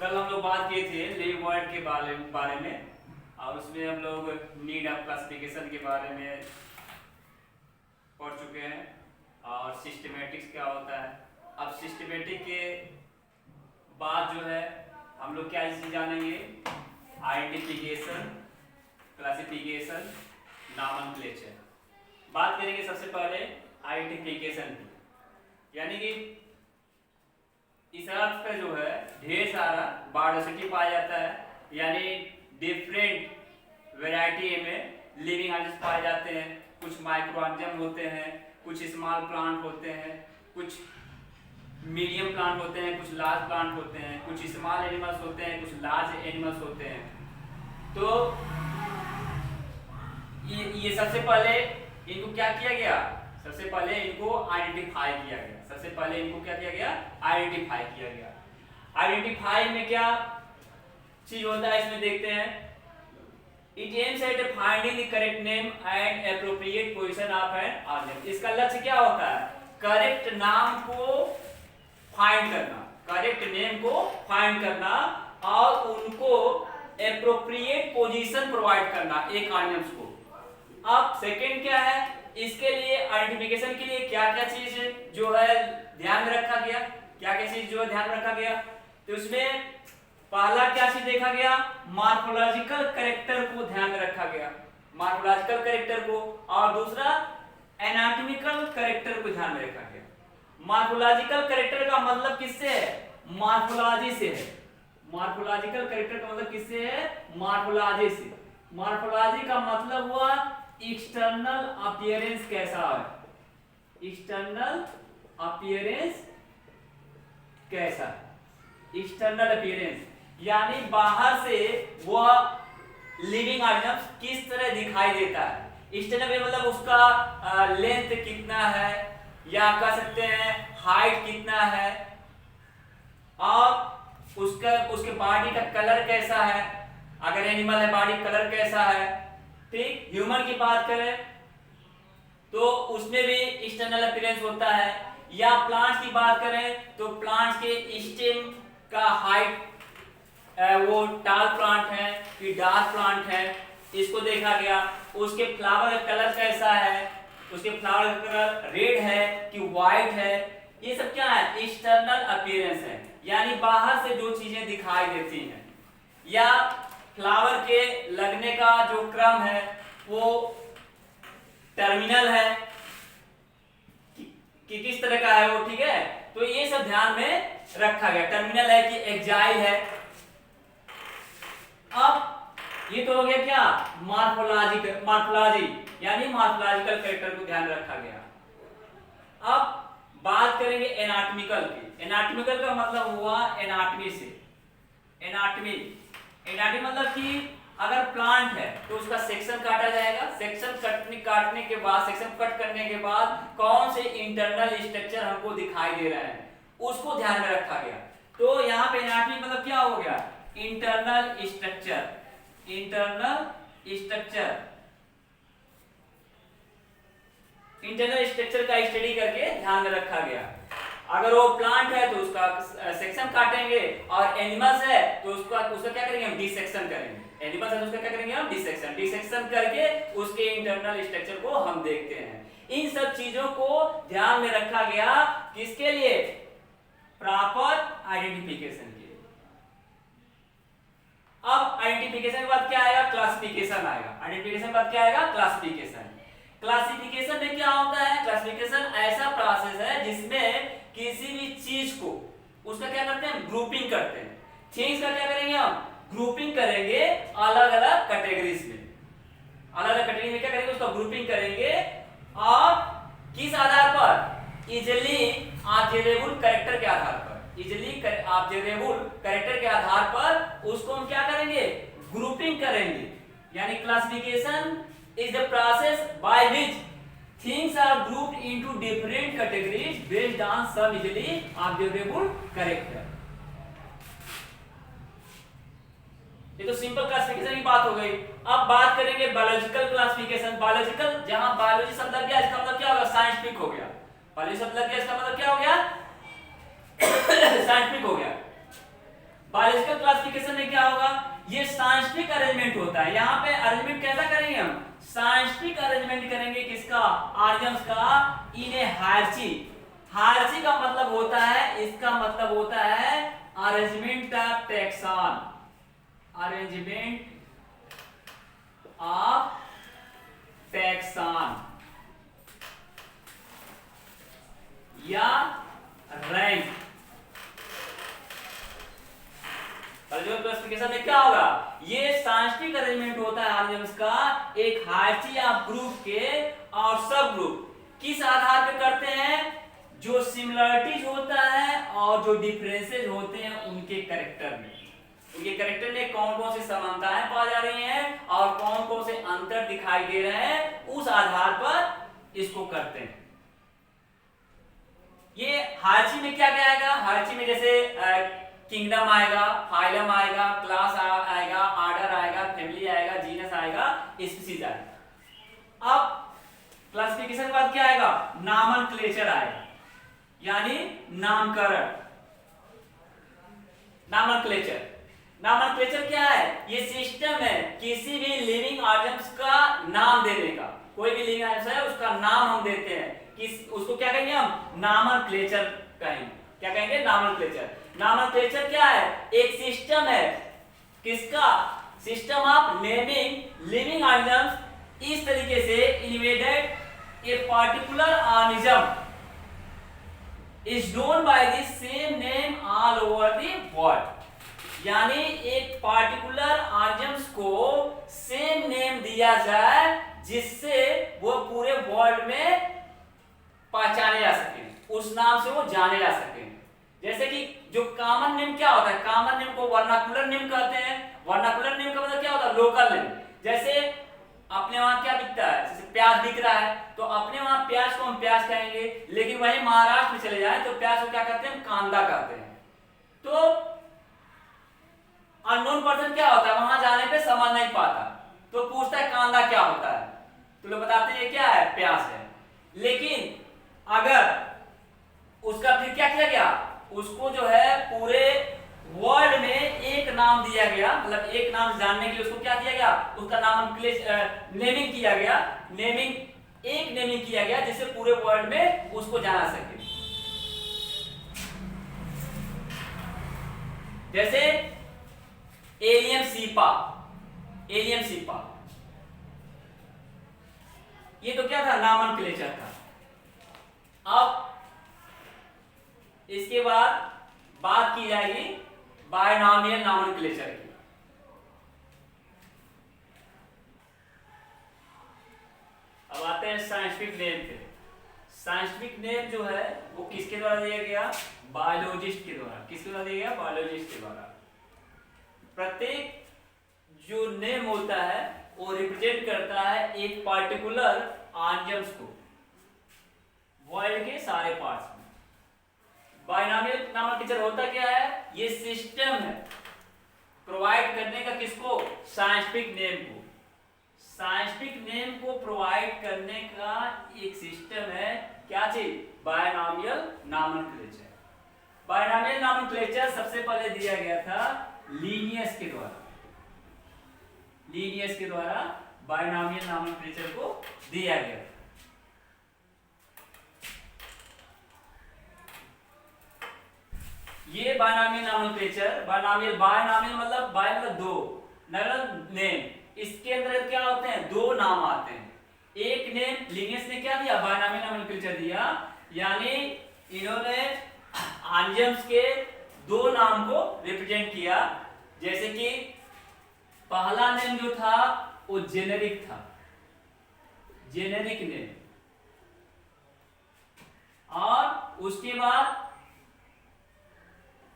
कल हम लोग बात किए थे लिव वर्ड के बारे में और उसमें हम लोग नीड ऑफ क्लासिफिकेशन के बारे में पढ़ चुके हैं और सिस्टमेटिक्स क्या होता है। अब सिस्टमेटिक के बाद जो है हम लोग क्या चीज जानेंगे, आइडेंटिफिकेशन, क्लासिफिकेशन, नॉमेनक्लेचर। बात करेंगे सबसे पहले आइडेंटिफिकेशन की, यानी कि इस अर्थ पे जो है ढेर सारा बायोडाइवर्सिटी पाया जाता है, यानी डिफरेंट वैरायटी में लिविंग ऑर्गेनिज्म पाए जाते हैं। कुछ माइक्रो ऑर्गेनिज्म होते हैं, कुछ स्मॉल प्लांट होते हैं, कुछ मीडियम प्लांट होते हैं, कुछ लार्ज प्लांट होते हैं, कुछ स्मॉल एनिमल्स होते हैं, कुछ लार्ज एनिमल्स होते हैं। तो ये सबसे पहले इनको क्या किया गया, सबसे पहले इनको आइडेंटिफाई किया गया। सबसे पहले इनको क्या किया गया, आइडेंटिफाई किया गया। आइडेंटिफाई में क्या चीज होता है इसमें देखते हैं। It aims at finding the correct name and appropriate position of an object. इसका लक्ष्य क्या होता है, करेक्ट नाम को फाइंड करना, करेक्ट नेम को फाइंड करना और उनको एप्रोप्रिएट पोजीशन प्रोवाइड करना एक ऑर्गेनिज्म को। अब सेकंड क्या है, इसके लिए आइडेंटिफिकेशन के लिए क्या क्या चीज जो है ध्यान में रखा गया, क्या क्या चीज जो है ध्यान में रखा गया। तो उसमें पहला क्या चीज देखा गया, मॉर्फोलॉजिकल कैरेक्टर को ध्यान में रखा गया, मॉर्फोलॉजिकल कैरेक्टर को, और दूसरा एनाटॉमिकल कैरेक्टर को ध्यान में रखा गया। मॉर्फोलॉजिकल कैरेक्टर का मतलब किससे है, मॉर्फोलॉजी से है। मॉर्फोलॉजिकल कैरेक्टर का मतलब किससे है, मॉर्फोलॉजी से। मॉर्फोलॉजी का मतलब हुआ एक्सटर्नल अपीयरेंस कैसा है, एक्सटर्नल अपीयरेंस कैसा, एक्सटर्नल अपीयरेंस यानी बाहर से वह लिविंग ऑर्गेनिज्म किस तरह दिखाई देता है। एक्सटर्नल मतलब उसका लेंथ कितना है, या कह सकते हैं हाइट कितना है, और उसके बॉडी का कलर कैसा है, अगर एनिमल है बॉडी कलर कैसा है। ठीक, ह्यूमन की बात करें तो उसमें भी एक्सटर्नल अपीयरेंस होता है, या प्लांट्स की बात करें तो प्लांट्स के स्टेम का हाइट, वो टाल प्लांट है कि डार्क प्लांट है, इसको देखा गया। उसके फ्लावर का कलर कैसा है, उसके फ्लावर का कलर रेड है कि व्हाइट है, ये सब क्या है, एक्सटर्नल अपीयरेंस है, यानी बाहर से जो चीजें दिखाई देती हैं। या फ्लावर के लगने का जो क्रम है वो टर्मिनल है कि किस तरह का है वो, ठीक है। तो ये सब ध्यान में रखा गया, टर्मिनल है कि एक्जाइल है। अब ये तो हो गया क्या, मॉर्फोलॉजी यानी मॉर्फोलॉजिकल कैरेक्टर को ध्यान रखा गया। अब बात करेंगे एनाटॉमिकल की। एनाटॉमिकल का मतलब हुआ एनाटॉमी से, एनाटॉमी, एनाटॉमी मतलब कि अगर प्लांट है तो उसका सेक्शन काटा जाएगा, सेक्शन काटने के बाद, सेक्शन कट करने के बाद कौन से इंटरनल स्ट्रक्चर हमको दिखाई दे रहे हैं उसको ध्यान में रखा गया। तो यहाँ पे एनाटॉमी मतलब क्या हो गया, internal structure, internal structure, internal structure का स्टडी करके ध्यान में रखा गया। अगर वो प्लांट है तो उसका सेक्शन काटेंगे, और एनिमल्स है तो उसका क्या करेंगे, हम डिसेक्शन करेंगे। एनिमल्स है तो उसका क्या करेंगे, हम डिसेक्शन, डिसेक्शन करके उसके इंटरनल स्ट्रक्चर को हम देखते हैं। इन सब चीजों को ध्यान में रखा गया, किसके लिए, प्रॉपर आइडेंटिफिकेशन के लिए। अब आइडेंटिफिकेशन के बाद क्या आएगा, क्लासिफिकेशन आएगा। आइडेंटिफिकेशन के बाद क्या आएगा, क्लासिफिकेशन। क्लासिफिकेशन में क्या होता है, क्लासिफिकेशन ऐसा प्रोसेस है जिसमें किसी भी चीज को उसका क्या करते हैं, ग्रुपिंग करते हैं। थिंग्स का क्या करेंगे, हम ग्रुपिंग करेंगे अलग अलग कैटेगरीज में, अलग अलग कैटेगरी में क्या करेंगे, उसका ग्रुपिंग करेंगे, और किस आधार पर, इजिली ऑब्जर्वेबल कैरेक्टर के आधार पर, इजिली ऑब्जर्वेबल कैरेक्टर के आधार पर उसको हम क्या करेंगे, ग्रुपिंग करेंगे। यानी classification is the process by which things are grouped into different categories based on some easily observable character। ये तो सिंपल क्लासिफिकेशन की बात हो गई। अब बात करेंगे बायोलॉजिकल क्लासिफिकेशन। बायोलॉजिकल, जहां बायोलॉजी शब्द लग गया इसका मतलब क्या होगा, साइंटिफिक हो गया। बायोलॉजी शब्द लग गया इसका मतलब क्या हो गया, साइंटिफिक हो गया। बायोलॉजिकल क्लासिफिकेशन में क्या होगा, ये साइंटिफिक अरेंजमेंट होता है। यहाँ पे अरेंजमेंट कैसा करेंगे हम, साइंटिफिक अरेंजमेंट करेंगे किसका, ऑर्गन्स का, इन ए हायरार्ची। हायरार्ची का मतलब होता है, इसका मतलब होता है arrangement of taxon, arrangement of taxon या रैंक। बायोलॉजिकल क्लासिफिकेशन में क्या होगा, ये साइंटिफिक अरेंजमेंट होता है ऑर्गेनिज्म का एक हायरार्ची ऑफ ग्रुप के और सब ग्रुप किस आधार पे करते हैं, जो सिमिलरिटीज होता है और जो डिफरेंसेस होते हैं उनके कैरेक्टर में, उनके कैरेक्टर में कौन कौन सी समानताएं पाई जा रही हैं और कौन कौन से अंतर दिखाई दे रहे हैं, उस आधार पर इसको करते हैं। ये हायरार्ची में क्या क्या आएगा, हायरार्ची में जैसे किंगडम आएगा, फाइलम आएगा, क्लास आएगा, ऑर्डर आएगा, फैमिली आएगा, जीनस आएगा, स्पीशीज आएगा। अब क्लासिफिकेशन के बाद क्या आएगा, नॉमेनक्लेचर आएगा, यानी नामकरण। नॉमेनक्लेचर, नॉमेनक्लेचर क्या है, ये सिस्टम है किसी भी लिविंग ऑर्गेनिज्म का नाम देने का। कोई भी लिविंग ऑर्गेनिज्म है उसका नाम हम देते हैं, किस उसको क्या कहेंगे हम, नॉमेनक्लेचर कहेंगे। क्या कहेंगे, नॉमेनक्लेचर। नॉमेनक्लेचर क्या है, एक सिस्टम है, किसका, system of naming living organism इस तरीके से invaded a particular organism is known by the same name all over the world. यानी एक पार्टिकुलर ऑर्गेनिज्म को सेम नेम दिया जाए जिससे वो पूरे वर्ल्ड में पहचाने जा सके, उस नाम से वो जाने जा सके। जैसे कि जो कॉमन नेम क्या होता है, कॉमन नेम को वर्नाकुलर नेम कहते हैं। वर्नाकुलर नेम का मतलब क्या होता है, लोकल नेम। जैसे अपने वहां क्या बिकता है, जैसे प्याज बिक रहा है तो अपने वहां प्याज को हम प्याज कहेंगे, लेकिन वही महाराष्ट्र में चले जाए तो प्याज को क्या कहते हैं, कांदा कहते हैं। तो अननोन पर्सन क्या होता है, वहां जाने पे समझ नहीं पाता तो पूछता है कांदा क्या होता है, तो लोग बताते हैं ये क्या है, प्याज है। लेकिन अगर उसका फिर क्या किया गया, उसको जो है पूरे वर्ल्ड में एक नाम दिया गया, मतलब एक नाम जानने के लिए उसको क्या दिया गया, उसका नाम नेमिंग किया गया, नेमिंग किया गया जिससे पूरे वर्ल्ड में उसको जाना सके। जैसे एलियम सीपा, एलियम सीपा, ये तो क्या था, नॉमेनक्लेचर था। अब इसके बाद बात की जाएगी बायनॉमियल नॉमेनक्लेचर की। अब आते हैं साइंटिफिक नेम पे। साइंटिफिक नेम जो है वो किसके द्वारा दिया गया, बायोलॉजिस्ट के द्वारा। किसके द्वारा दिया गया, बायोलॉजिस्ट के द्वारा। प्रत्येक जो नेम होता है वो रिप्रेजेंट करता है एक पार्टिकुलर ऑर्गेनिज्म को वर्ल्ड के सारे पार्ट्स में। बायनॉमियल नॉमेनक्लेचर होता क्या है, ये सिस्टम है प्रोवाइड करने का, किसको, साइंटिफिक नेम को। साइंटिफिक नेम को प्रोवाइड करने का एक सिस्टम है, क्या चीज, बायनॉमियल नॉमेनक्लेचर। बायनॉमियल नॉमेनक्लेचर सबसे पहले दिया गया था लीनियस के द्वारा। लीनियस के द्वारा बायनॉमियल नॉमेनक्लेचर को दिया गया। ये बायनॉमियल नॉमेनक्लेचर, बायनॉमियल मतलब बाय मतलब दो, मतलब नेम, इसके अंदर क्या होते हैं, दो नाम आते हैं। एक नेम लीनियस ने क्या दिया, बायनॉमियल नॉमेनक्लेचर दिया, यानी इन्होंने ऑर्गेनिज्म्स के दो नाम को रिप्रेजेंट किया। जैसे कि पहला नेम जो था वो जेनेरिक था, जेनेरिक नेम, और उसके बाद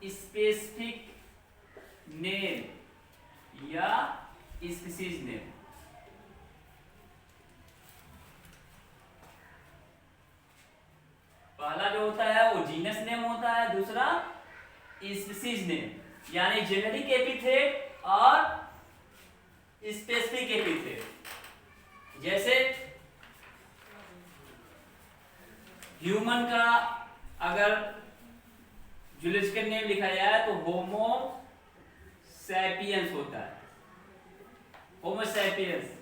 स्पेसिफिक नेम या स्पीशीज नेम। पहला जो होता है वो जीनस नेम होता है, दूसरा स्पीशीज नेम, यानी जेनेरिक एपिथेट और स्पेसिफिक एपिथेट। जैसे ह्यूमन का अगर जूलॉजिकल नेम लिखा जाए तो होमो सैपियंस होता है, होमो सैपियंस।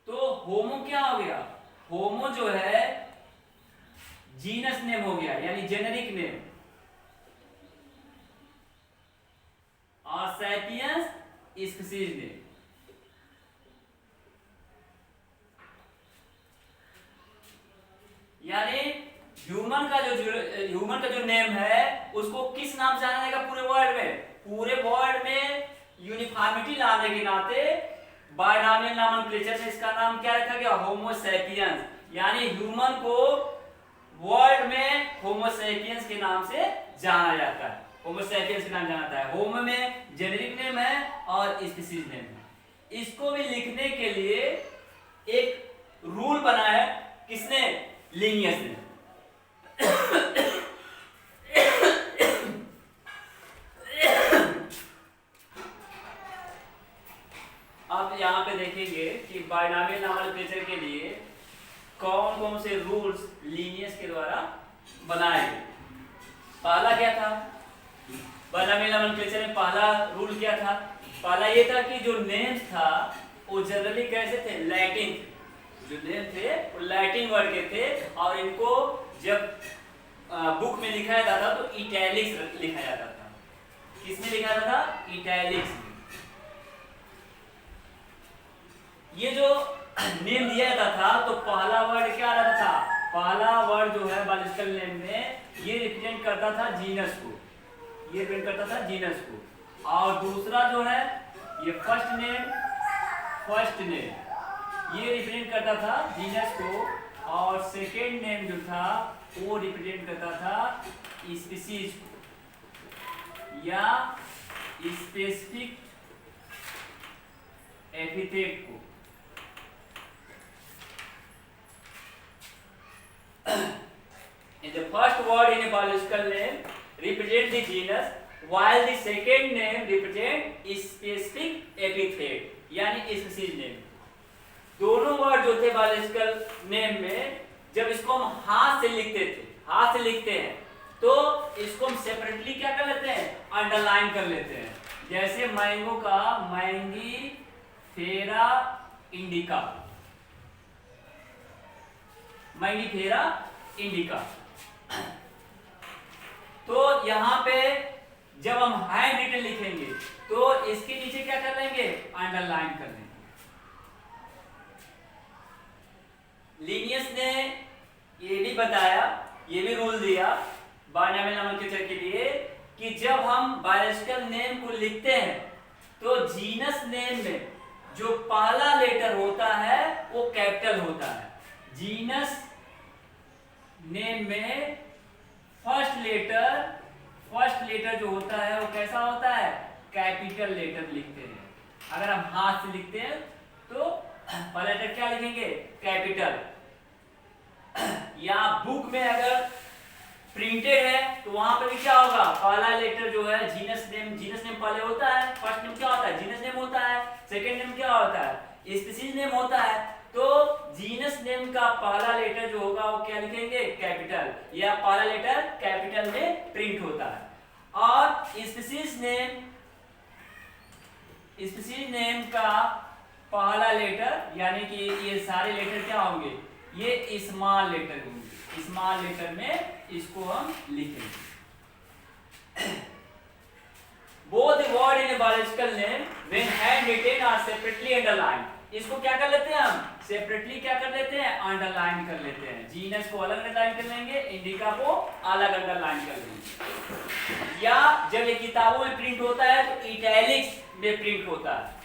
तो होमो क्या हो गया, होमो जो है जीनस नेम हो गया, यानी जेनेरिक नेम, और सैपियंस स्पीशीज नेम। यानी ह्यूमन का जो नेम है उसको किस नाम से जाना जाएगा पूरे वर्ल्ड में, पूरे वर्ल्ड में यूनिफॉर्मिटी लाने के नाते बायनॉमियल नोमेनक्लेचर में इसका नाम क्या रखा गया, होमो सैपियंस। यानी ह्यूमन को वर्ल्ड में होमो सैपियंस के नाम से जाना जाता है, होमो सैपियंस के नाम जाना जाता है। होमो में जेनेरिक नेम है और स्पीशीज नेम है। इसको भी लिखने के लिए एक रूल बना है, किसने, लिनियस ने। अब यहाँ पे देखेंगे कि बायनॉमियल नोमेनक्लेचर के लिए कौन कौन से रूल्स लीनियस के द्वारा बनाए गए। पहला क्या था बायनॉमियल नोमेनक्लेचर में, पहला रूल क्या था, पहला ये था कि जो नेम्स था वो जनरली कैसे थे, लैटिन, जो नेम थे वो लैटिन वर्ड के थे, और इनको जब बुक में लिखा जाता था तो इटैलिक्स लिखा जाता था। किसमें लिखा जाता था, इटैलिक्स में। ये जो नेम दिया जाता था तो पहला वर्ड क्या रहता था, पहला वर्ड जो है बायोलॉजिकल नेम में ये रिप्रेजेंट करता था जीनस को, ये रिप्रेजेंट करता था जीनस को। और दूसरा जो है ये फर्स्ट नेम ये रिप्रेजेंट करता था जीनस को, और सेकेंड नेम जो था वो रिप्रेजेंट करता था स्पीशीज को या स्पेसिफिक एपिथेट को। In the first word in a biological name represent the genus, while the second name represent specific epithet, यानी species name। दोनों वर्ड जो थे बायोलॉजिकल नेम में, जब इसको हम हाथ से लिखते हैं तो इसको हम सेपरेटली क्या कर लेते हैं, अंडरलाइन कर लेते हैं। जैसे मैंगो का मैंगी फेरा इंडिका, मैंगी फेरा इंडिका। तो यहाँ पे जब हम हैंड रिटन लिखेंगे तो इसके नीचे क्या कर लेंगे, अंडरलाइन कर लेंगे। लीनियस ने ये भी बताया, ये भी रूल दिया बायनॉमियल नोमेनक्लेचर के लिए कि जब हम बायोलॉजिकल नेम को लिखते हैं तो जीनस नेम में जो पहला लेटर होता है वो कैपिटल होता है। जीनस नेम में फर्स्ट लेटर जो होता है वो कैसा होता है, कैपिटल लेटर लिखते हैं। अगर हम हाथ से लिखते हैं तो पहला लेटर क्या लिखेंगे, कैपिटल। या बुक में अगर प्रिंटेड है तो वहां पर भी क्या होगा, पहला लेटर जो है जीनस नेम पहले होता है, फर्स्ट नेम क्या होता है, जीनस नेम होता है, सेकंड नेम क्या होता है, स्पीशीज नेम होता है। तो जीनस नेम का पहला लेटर जो होगा वो क्या लिखेंगे, कैपिटल, या पहला लेटर कैपिटल में प्रिंट होता है। और स्पीशीज नेम का पहला लेटर, यानी कि ये सारे लेटर क्या होंगे, ये स्मॉल लेटर होंगे, स्मॉल लेटर में इसको हम लिखेंगे। Both the word in a biological name when handwritten are separately underlined, इसको क्या कर लेते हैं हम, सेपरेटली क्या कर लेते हैं, अंडरलाइन कर लेते हैं। जीनस को अलग अंडरलाइन कर लेंगे, इंडिका को अलग अंडरलाइन कर लेंगे। या जब ये किताबों में प्रिंट होता है तो इटैलिक्स में प्रिंट होता है।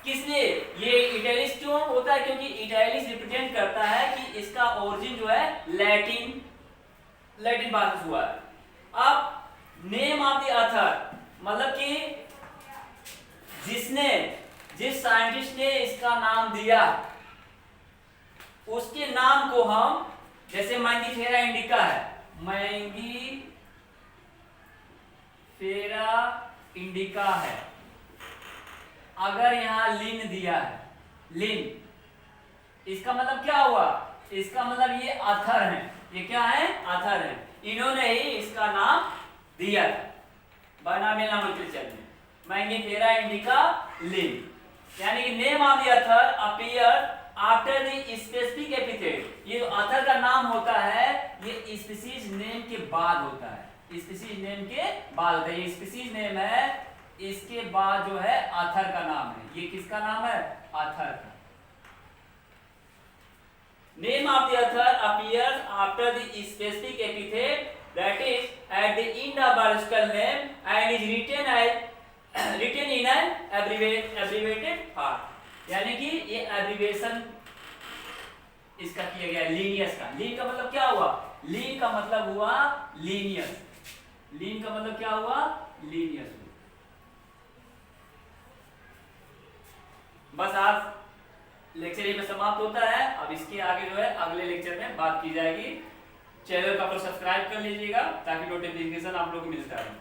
किस लिए ये इटैलिक्स क्यों होता है, क्योंकि इटैलिक्स रिप्रेजेंट करता है कि इसका ओरिजिन जो है लैटिन भाषा से हुआ है। अब नेम ऑफ द ऑथर, मतलब कि जिस साइंटिस्ट ने इसका नाम दिया उसके नाम को हम, जैसे मैंगी फेरा इंडिका है, मैंगी फेरा इंडिका है, अगर यहां लिन दिया है, लिन, इसका मतलब क्या हुआ, इसका मतलब ये ऑथर है, ये क्या है, ऑथर है, इन्होंने ही इसका नाम दिया था बायनॉमियल नोमेनक्लेचर में, मैंगिफेरा इंडिका लिम। यानी कि name of the author appear after the specific epithet. ये जो ऑथर का नाम होता है ये स्पीशीज नेम के बाद होता है, स्पीशीज नेम के बाद होता है। ये स्पीशीज नेम है, इसके बाद जो है ऑथर का नाम है। ये किसका नाम है, ऑथर का। Name of the author appears after the specific epithet, that is at the end of article name, and is written in an abbreviated form। यानी कि ये एब्रिविएशन इसका किया गया लीनियस का। लीन का मतलब क्या हुआ, लीन का मतलब हुआ लीनियस, लीन का मतलब क्या हुआ, लीनियस। बस आज लेक्चर में समाप्त होता है। अब इसके आगे जो है अगले लेक्चर में बात की जाएगी। चैनल को आप लोग सब्सक्राइब कर लीजिएगा ताकि नोटिफिकेशन आप लोग को मिलता रहे।